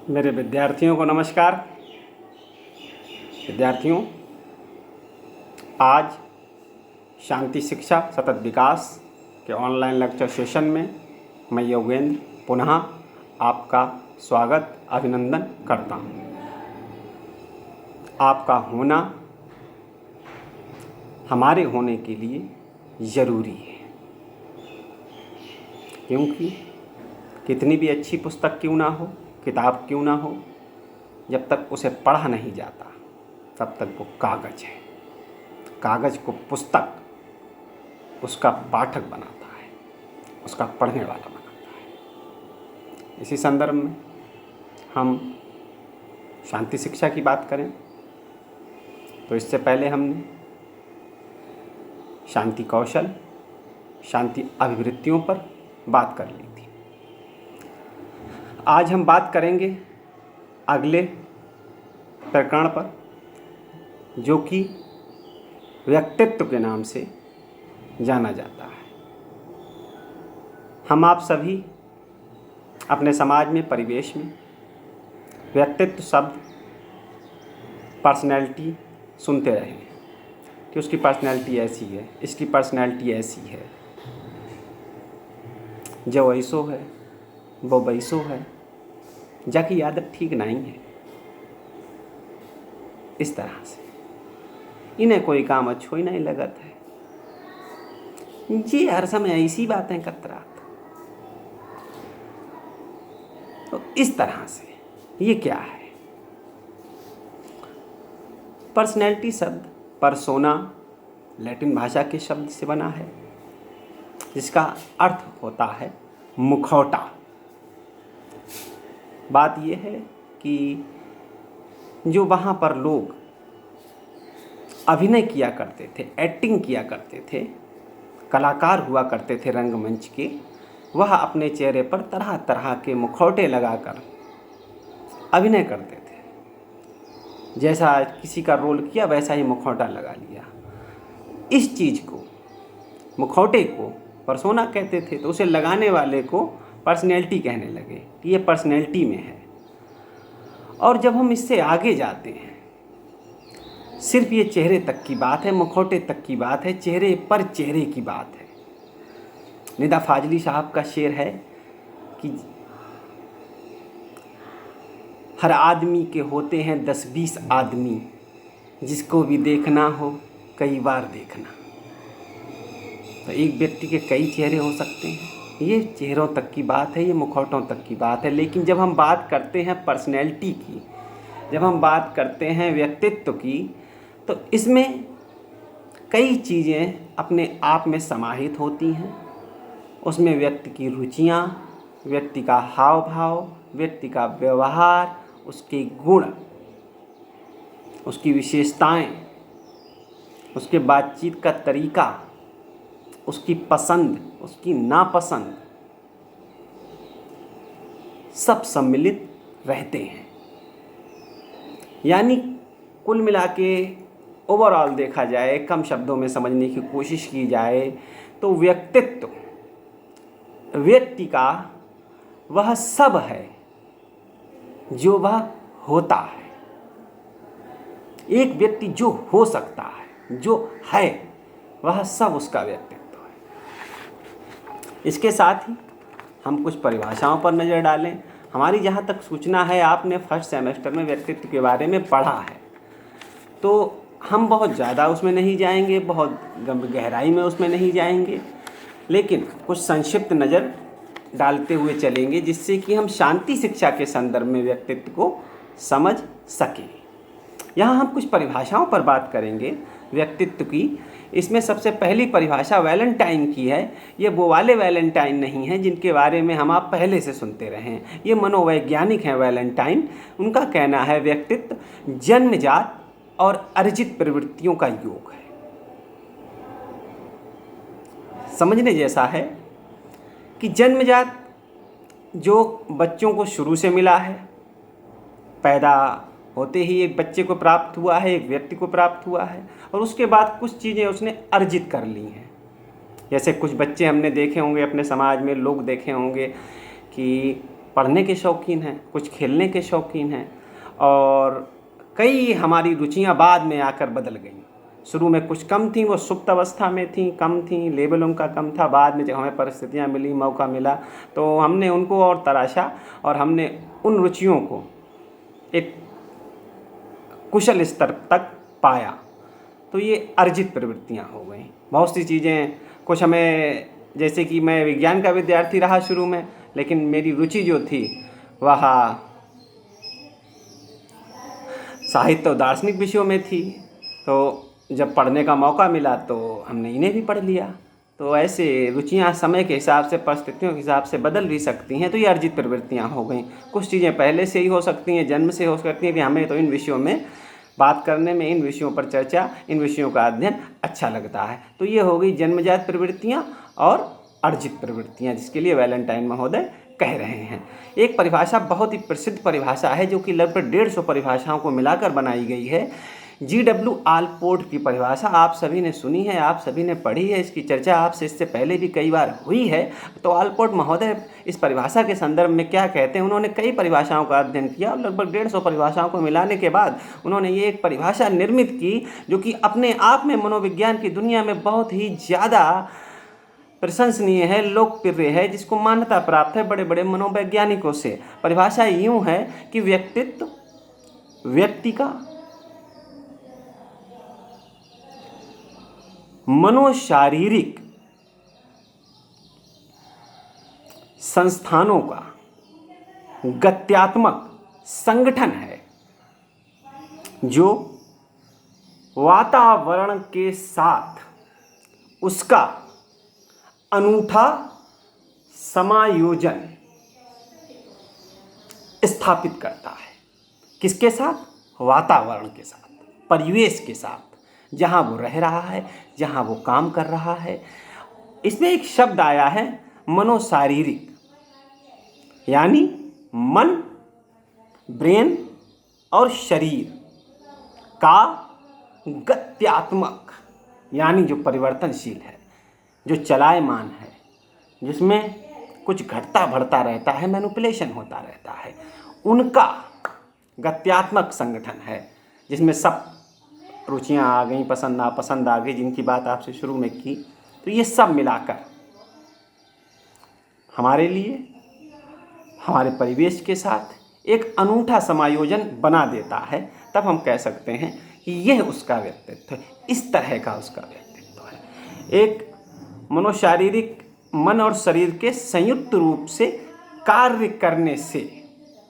मेरे विद्यार्थियों को नमस्कार। विद्यार्थियों, आज शांति शिक्षा सतत विकास के ऑनलाइन लेक्चर सेशन में मैं योगेंद्र पुनः आपका स्वागत अभिनंदन करता हूँ। आपका होना हमारे होने के लिए ज़रूरी है, क्योंकि कितनी भी अच्छी पुस्तक क्यों ना हो, किताब क्यों ना हो, जब तक उसे पढ़ा नहीं जाता तब तक वो कागज़ है। कागज़ को पुस्तक उसका पाठक बनाता है, उसका पढ़ने वाला बनाता है। इसी संदर्भ में हम शांति शिक्षा की बात करें तो इससे पहले हमने शांति कौशल, शांति अभिवृत्तियों पर बात कर ली थी। आज हम बात करेंगे अगले प्रकरण पर, जो कि व्यक्तित्व के नाम से जाना जाता है। हम आप सभी अपने समाज में, परिवेश में व्यक्तित्व शब्द, पर्सनैलिटी सुनते रहे हैं कि उसकी पर्सनैलिटी ऐसी है, इसकी पर्सनैलिटी ऐसी है, जो ऐसो है वो वैसो है, जाकी आदत ठीक नहीं है। इस तरह से इन्हें कोई काम अच्छो ही नहीं लगत है, ये हर समय ऐसी बातें करता रहता। तो इस तरह से ये क्या है? पर्सनैलिटी शब्द परसोना लैटिन भाषा के शब्द से बना है, जिसका अर्थ होता है मुखौटा। बात यह है कि जो वहाँ पर लोग अभिनय किया करते थे, एक्टिंग किया करते थे, कलाकार हुआ करते थे रंगमंच के, वह अपने चेहरे पर तरह तरह के मुखौटे लगाकर अभिनय करते थे। जैसा किसी का रोल किया वैसा ही मुखौटा लगा लिया। इस चीज़ को, मुखौटे को परसोना कहते थे, तो उसे लगाने वाले को पर्सनैलिटी कहने लगे कि ये पर्सनैलिटी में है। और जब हम इससे आगे जाते हैं, सिर्फ ये चेहरे तक की बात है, मुखौटे तक की बात है, चेहरे पर चेहरे की बात है। निदा फाजली साहब का शेर है कि हर आदमी के होते हैं 10-20 आदमी, जिसको भी देखना हो कई बार देखना। तो एक व्यक्ति के कई चेहरे हो सकते हैं। ये चेहरों तक की बात है, ये मुखौटों तक की बात है। लेकिन जब हम बात करते हैं पर्सनैलिटी की, जब हम बात करते हैं व्यक्तित्व की, तो इसमें कई चीज़ें अपने आप में समाहित होती हैं। उसमें व्यक्ति की रुचियाँ, व्यक्ति का हाव भाव, व्यक्ति का व्यवहार, उसके गुण, उसकी विशेषताएं, उसके बातचीत का तरीका, उसकी पसंद, उसकी नापसंद, सब सम्मिलित रहते हैं। यानी कुल मिला के ओवरऑल देखा जाए, कम शब्दों में समझने की कोशिश की जाए, तो व्यक्तित्व व्यक्ति का वह सब है जो वह होता है। एक व्यक्ति जो हो सकता है, जो है, वह सब उसका व्यक्तित्व है। इसके साथ ही हम कुछ परिभाषाओं पर नज़र डालें। हमारी जहाँ तक सूचना है, आपने फर्स्ट सेमेस्टर में व्यक्तित्व के बारे में पढ़ा है, तो हम बहुत ज़्यादा उसमें नहीं जाएंगे, बहुत गहराई में उसमें नहीं जाएंगे, लेकिन कुछ संक्षिप्त नज़र डालते हुए चलेंगे, जिससे कि हम शांति शिक्षा के संदर्भ में व्यक्तित्व को समझ सकें। यहाँ हम कुछ परिभाषाओं पर बात करेंगे व्यक्तित्व की। इसमें सबसे पहली परिभाषा वैलेंटाइन की है। ये वो वाले वैलेंटाइन नहीं हैं जिनके बारे में हम आप पहले से सुनते रहे हैं। ये मनोवैज्ञानिक हैं वैलेंटाइन। उनका कहना है व्यक्तित्व जन्मजात और अर्जित प्रवृत्तियों का योग है। समझने जैसा है कि जन्मजात जो बच्चों को शुरू से मिला है, पैदा होते ही एक बच्चे को प्राप्त हुआ है, एक व्यक्ति को प्राप्त हुआ है, और उसके बाद कुछ चीज़ें उसने अर्जित कर ली हैं। जैसे कुछ बच्चे हमने देखे होंगे अपने समाज में, लोग देखे होंगे कि पढ़ने के शौकीन हैं, कुछ खेलने के शौकीन हैं, और कई हमारी रुचियां बाद में आकर बदल गईं। शुरू में कुछ कम थी, वो सुप्त अवस्था में थी, कम थी, लेवल उनका कम था। बाद में जब हमें परिस्थितियां मिली, मौका मिला, तो हमने उनको और तराशा और हमने उन रुचियों को एक कुशल स्तर तक पाया। तो ये अर्जित प्रवृत्तियाँ हो गई। बहुत सी चीज़ें, कुछ हमें, जैसे कि मैं विज्ञान का विद्यार्थी रहा शुरू में, लेकिन मेरी रुचि जो थी वह साहित्य और दार्शनिक विषयों में थी। तो जब पढ़ने का मौका मिला तो हमने इन्हें भी पढ़ लिया। तो ऐसे रुचियाँ समय के हिसाब से, परिस्थितियों के हिसाब से बदल भी सकती हैं। तो ये अर्जित प्रवृत्तियाँ हो गई। कुछ चीज़ें पहले से ही हो सकती हैं, जन्म से हो सकती हैं कि हमें तो इन विषयों में बात करने में, इन विषयों पर चर्चा, इन विषयों का अध्ययन अच्छा लगता है। तो ये हो गई जन्मजात प्रवृत्तियाँ और अर्जित प्रवृत्तियाँ, जिसके लिए वैलेंटाइन महोदय कह रहे हैं। एक परिभाषा, बहुत ही प्रसिद्ध परिभाषा है, जो कि लगभग 150 परिभाषाओं को मिलाकर बनाई गई है। G.W. आलपोर्ट की परिभाषा आप सभी ने सुनी है, आप सभी ने पढ़ी है, इसकी चर्चा आपसे इससे पहले भी कई बार हुई है। तो आलपोर्ट महोदय इस परिभाषा के संदर्भ में क्या कहते हैं? उन्होंने कई परिभाषाओं का अध्ययन किया और लगभग 150 परिभाषाओं को मिलाने के बाद उन्होंने ये एक परिभाषा निर्मित की, जो कि अपने आप में मनोविज्ञान की दुनिया में बहुत ही ज़्यादा प्रशंसनीय है, लोकप्रिय है, जिसको मान्यता प्राप्त है बड़े बड़े मनोवैज्ञानिकों से। परिभाषा यूँ है कि व्यक्तित्व व्यक्ति का मनोशारीरिक संस्थानों का गत्यात्मक संगठन है, जो वातावरण के साथ उसका अनूठा समायोजन स्थापित करता है। किसके साथ? वातावरण के साथ, परिवेश के साथ, जहाँ वो रह रहा है, जहाँ वो काम कर रहा है। इसमें एक शब्द आया है मनोशारीरिक, यानी मन, ब्रेन और शरीर का गत्यात्मक, यानी जो परिवर्तनशील है, जो चलायमान है, जिसमें कुछ घटता बढ़ता रहता है, मैनिपुलेशन होता रहता है, उनका गत्यात्मक संगठन है, जिसमें सब रुचियाँ आ गई, पसंद नापसंद आ गई, जिनकी बात आपसे शुरू में की। तो ये सब मिलाकर हमारे लिए, हमारे परिवेश के साथ एक अनूठा समायोजन बना देता है। तब हम कह सकते हैं कि यह उसका व्यक्तित्व है, इस तरह का उसका व्यक्तित्व है। एक मनोशारीरिक, मन और शरीर के संयुक्त रूप से कार्य करने से,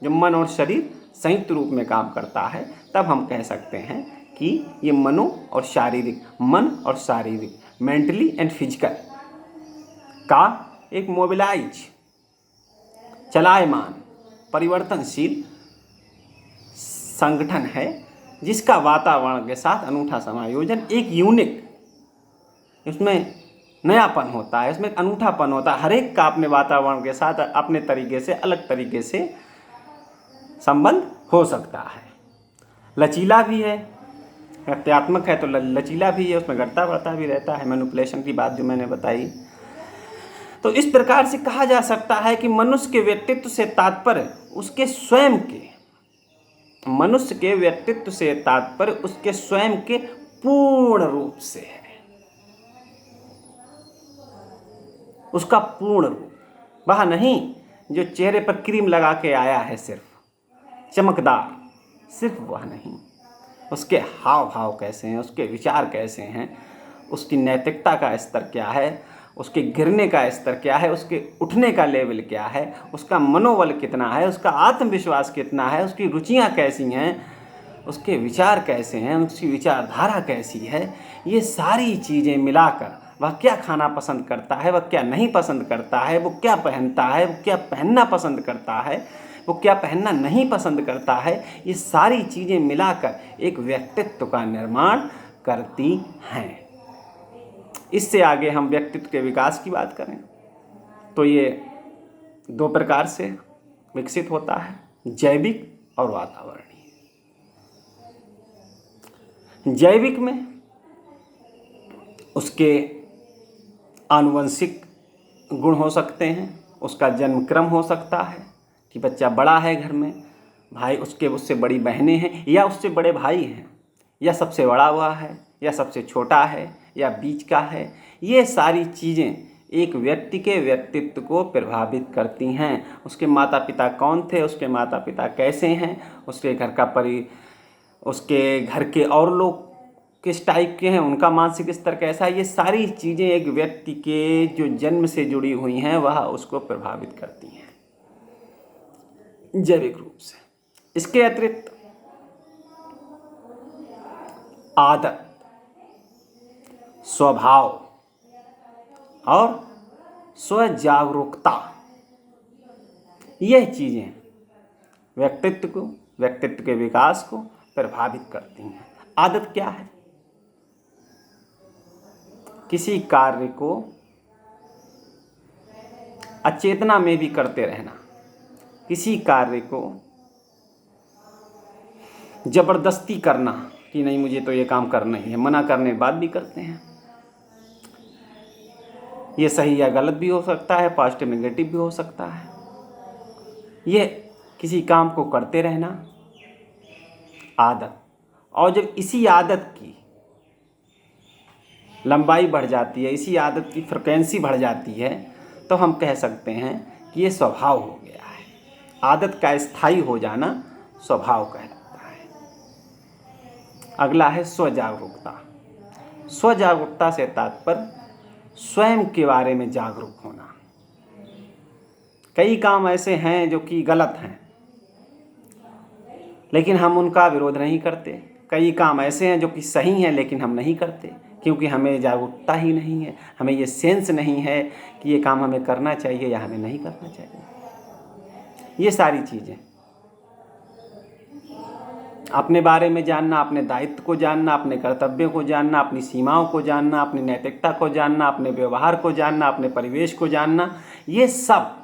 जब मन और शरीर संयुक्त रूप में काम करता है, तब हम कह सकते हैं कि ये मन और शारीरिक, मेंटली एंड फिजिकल का एक मोबिलाइज, चलायमान, परिवर्तनशील संगठन है, जिसका वातावरण के साथ अनूठा समायोजन, एक यूनिक, उसमें नयापन होता है, उसमें अनूठापन होता है। हर एक का अपने वातावरण के साथ अपने तरीके से, अलग तरीके से संबंध हो सकता है। लचीला भी है, गत्यात्मक है तो लचीला भी है, उसमें घटता बढ़ता भी रहता है, मैनिपुलेशन की बात जो मैंने बताई। तो इस प्रकार से कहा जा सकता है कि मनुष्य के व्यक्तित्व से तात्पर्य उसके स्वयं के, मनुष्य के व्यक्तित्व से तात्पर्य उसके स्वयं के पूर्ण रूप से है, उसका पूर्ण रूप, वह नहीं जो चेहरे पर क्रीम लगा के आया है सिर्फ चमकदार, सिर्फ वह नहीं, उसके हाव भाव कैसे हैं, उसके विचार कैसे हैं, उसकी नैतिकता का स्तर क्या है, उसके गिरने का स्तर क्या है, उसके उठने का लेवल क्या है, उसका मनोबल कितना है, उसका आत्मविश्वास कितना है, उसकी रुचियाँ कैसी हैं, उसके विचार कैसे हैं, उसकी विचारधारा कैसी है, ये सारी चीज़ें मिलाकर वह क्या खाना पसंद करता है, वह क्या नहीं पसंद करता है, वो क्या पहनता है, वो क्या पहनना पसंद करता है, वो क्या पहनना नहीं पसंद करता है, ये सारी चीज़ें मिलाकर एक व्यक्तित्व का निर्माण करती हैं। इससे आगे हम व्यक्तित्व के विकास की बात करें तो ये दो प्रकार से विकसित होता है, जैविक और वातावरणीय। जैविक में उसके आनुवंशिक गुण हो सकते हैं, उसका जन्मक्रम हो सकता है, कि बच्चा बड़ा है घर में, भाई उससे बड़ी बहनें हैं या उससे बड़े भाई हैं, या सबसे बड़ा हुआ है या सबसे छोटा है या बीच का है, ये सारी चीज़ें एक व्यक्ति के व्यक्तित्व को प्रभावित करती हैं। उसके माता पिता कौन थे, उसके माता पिता कैसे हैं, उसके घर के और लोग किस टाइप के हैं, उनका मानसिक स्तर कैसा है, ये सारी चीज़ें एक व्यक्ति के जो जन्म से जुड़ी हुई हैं वह उसको प्रभावित करती हैं जैविक रूप से। इसके अतिरिक्त आदत, स्वभाव और स्वजागरूकता, यह चीज़ें व्यक्तित्व के विकास को प्रभावित करती हैं। आदत क्या है? किसी कार्य को अचेतना में भी करते रहना, किसी कार्य को जबरदस्ती करना कि नहीं मुझे तो ये काम करना ही है, मना करने के बाद भी करते हैं। ये सही या गलत भी हो सकता है, पॉजिटिव नेगेटिव भी हो सकता है। ये किसी काम को करते रहना आदत, और जब इसी आदत की लंबाई बढ़ जाती है, इसी आदत की फ्रिक्वेंसी बढ़ जाती है, तो हम कह सकते हैं कि ये स्वभाव हो गया है। आदत का स्थायी हो जाना स्वभाव कहलाता है। अगला है स्वजागरूकता। स्वजागरूकता से तात्पर्य स्वयं के बारे में जागरूक होना। कई काम ऐसे हैं जो कि गलत हैं, लेकिन हम उनका विरोध नहीं करते। कई काम ऐसे हैं जो कि सही हैं, लेकिन हम नहीं करते क्योंकि हमें जागरूकता ही नहीं है, हमें ये सेंस नहीं है कि ये काम हमें करना चाहिए या हमें नहीं करना चाहिए। ये सारी चीज़ें, अपने बारे में जानना, अपने दायित्व को जानना, अपने कर्तव्यों को जानना, अपनी सीमाओं को जानना, अपनी नैतिकता को जानना, अपने व्यवहार को जानना, अपने परिवेश को जानना, ये सब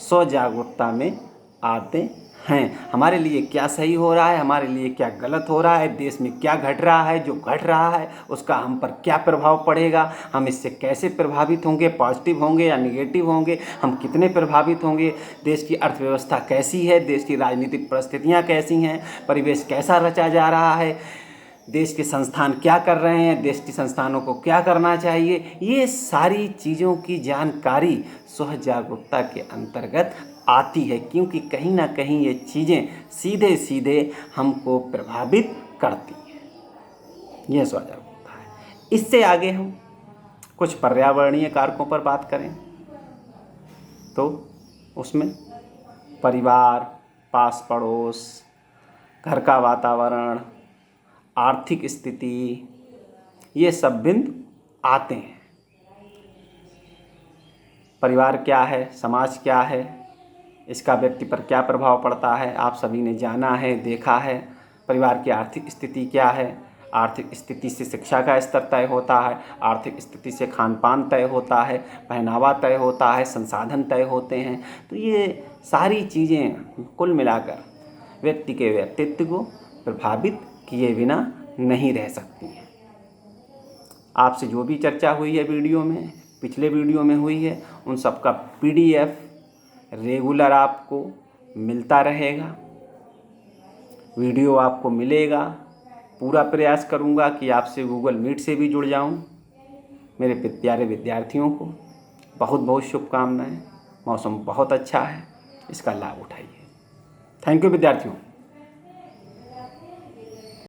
स्वजागरूकता में आते हैं। हमारे लिए क्या सही हो रहा है, हमारे लिए क्या गलत हो रहा है, देश में क्या घट रहा है, जो घट रहा है उसका हम पर क्या प्रभाव पड़ेगा, हम इससे कैसे प्रभावित होंगे, पॉजिटिव होंगे या निगेटिव होंगे, हम कितने प्रभावित होंगे, देश की अर्थव्यवस्था कैसी है, देश की राजनीतिक परिस्थितियाँ कैसी हैं, परिवेश कैसा रचा जा रहा है, देश के संस्थान क्या कर रहे हैं, देश के संस्थानों को क्या करना चाहिए, ये सारी चीज़ों की जानकारी स्वजागरूकता के अंतर्गत आती है, क्योंकि कहीं ना कहीं ये चीज़ें सीधे सीधे हमको प्रभावित करती हैं। यह स्वजागरूकता है। इससे आगे हम कुछ पर्यावरणीय कारकों पर बात करें तो उसमें परिवार, पास पड़ोस, घर का वातावरण, आर्थिक स्थिति, ये सब बिंदु आते हैं। परिवार क्या है, समाज क्या है, इसका व्यक्ति पर क्या प्रभाव पड़ता है, आप सभी ने जाना है, देखा है। परिवार की आर्थिक स्थिति क्या है, आर्थिक स्थिति से शिक्षा का स्तर तय होता है, आर्थिक स्थिति से खान पान तय होता है, पहनावा तय होता है, संसाधन तय होते हैं। तो ये सारी चीज़ें कुल मिलाकर व्यक्ति के व्यक्तित्व को प्रभावित किए बिना नहीं रह सकती हैं। आपसे जो भी चर्चा हुई है वीडियो में, पिछले वीडियो में हुई है, उन सब का PDF रेगुलर आपको मिलता रहेगा, वीडियो आपको मिलेगा। पूरा प्रयास करूंगा कि आपसे गूगल मीट से भी जुड़ जाऊं। मेरे प्यारे विद्यार्थियों को बहुत बहुत शुभकामनाएं। मौसम बहुत अच्छा है, इसका लाभ उठाइए। थैंक यू विद्यार्थियों।